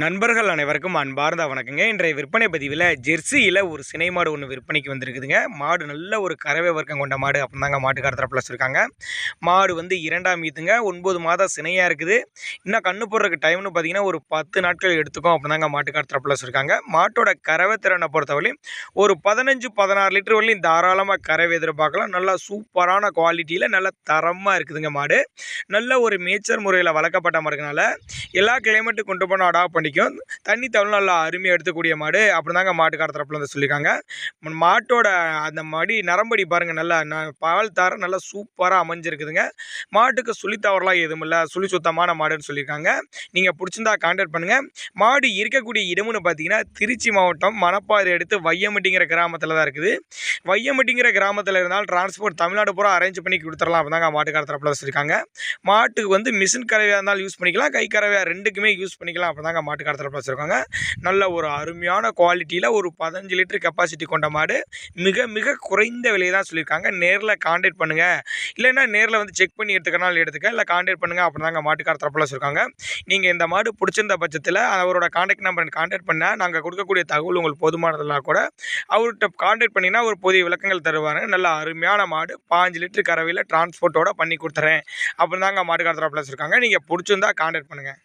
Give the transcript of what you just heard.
நண்பர்கள் அனைவருக்கும் அன்பார்ந்த வணக்கங்க. இன்றைய விற்பனை பதிவில் ஜெர்சியில் ஒரு சினை மாடு ஒன்று விற்பனைக்கு வந்திருக்குதுங்க. மாடு நல்ல ஒரு கறவை வர்க்கம் கொண்ட மாடு அப்படின்னு தாங்க மாட்டுக்கார தரப்பில் வச்சுருக்காங்க. மாடு வந்து 2ஆம் ஈத்துங்க, 9 மாதம் சினையாக இருக்குது. இன்னும் கண்ணு போடுறதுக்கு டைம்னு பார்த்தீங்கன்னா ஒரு 10 நாட்கள் எடுத்துக்கும் அப்படின்னு தாங்க மாட்டுக்கார தரப்பில் வச்சுருக்காங்க. மாட்டோட கறவை திறனை பொறுத்தவரையும் ஒரு 15-16 லிட்டர் வரலையும் தாராளமாக கறவை எதிர்பார்க்கலாம். நல்லா சூப்பரான குவாலிட்டியில் நல்ல தரமாக இருக்குதுங்க மாடு. நல்ல ஒரு மேய்ச்சல் முறையில் வளர்க்கப்பட்ட மாடுனால எல்லா கிளைமேட்டுக்கு கொண்டு போனால் அடாப்ட் பண்ணிக்கும். தண்ணி தவளும் நல்லா அருமையாக எடுத்துக்கூடிய மாடு அப்படி தாங்க மாட்டுக்கார தரப்பில் வந்து சொல்லியிருக்காங்க. மாட்டோட அந்த மடி நரம்படி பாருங்கள், நல்லா பால் தார நல்லா சூப்பராக அமைஞ்சிருக்குதுங்க. மாட்டுக்கு சுழி தவறலாம் எதுவும் இல்லை, சுழி சுத்தமான மாடுன்னு சொல்லியிருக்காங்க. நீங்கள் பிடிச்சிருந்தா கான்டாக்ட் பண்ணுங்கள். மாடு இருக்கக்கூடிய இடம்னு பார்த்தீங்கன்னா திருச்சி மாவட்டம் மணப்பாறை எடுத்து வையம்பட்டிங்கிற கிராமத்தில் தான் இருக்குது. வையம்பட்டிங்கிற கிராமத்தில் இருந்தால் டிரான்ஸ்போர்ட் தமிழ்நாடு பூரா அரேஞ்ச் பண்ணி கொடுத்துடலாம் அப்படி தாங்க மாட்டுக்கார தரப்பில் வச்சுருக்காங்க. மாட்டுக்கு வந்து மிஷின் கறவையாக இருந்தாலும் யூஸ் பண்ணிக்கலாம், கை கறவையாக ரெண்டுக்குமே யூஸ் பண்ணிக்கலாம் அப்படி தாங்க மாட்டுக்கார தரப்பில் வச்சுருக்காங்க. நல்ல ஒரு அருமையான குவாலிட்டியில் ஒரு 15 லிட்டர் கெப்பாசிட்டி கொண்ட மாடு. மிக மிக குறைந்த விலையை தான் சொல்லியிருக்காங்க. நேரில் கான்டாக்ட் பண்ணுங்கள், இல்லைன்னா நேரில் வந்து செக் பண்ணி எடுத்துக்கனாலும் எடுத்துக்க, இல்லை கான்டாக்ட் பண்ணுங்கள் அப்படி தாங்க மாட்டுக்கார தரப்பில் வச்சுருக்காங்க. நீங்கள் இந்த மாடு பிடிச்சிருந்த பட்சத்தில் அவரோட கான்டாக்ட் நம்பர் கான்டாக்ட் பண்ணால் நாங்கள் கொடுக்கக்கூடிய தகவல் உங்களுக்கு போதுமானதுனா கூட அவர்கிட்ட கான்டாக்ட் பண்ணிங்கன்னா ஒரு புதிய விளக்கங்கள் தருவாங்க. நல்ல அருமையான மாடு 15 லிட்டர் கறவையில் டிரான்ஸ்போர்ட்டோட பண்ணி கொடுத்துறேன் அப்படின்னு தாங்க மாட்டுக்கார தரப்பில் வச்சுருக்காங்க. நீங்கள் பிடிச்சிருந்தா கான்டாக்ட் பண்ணுங்கள்.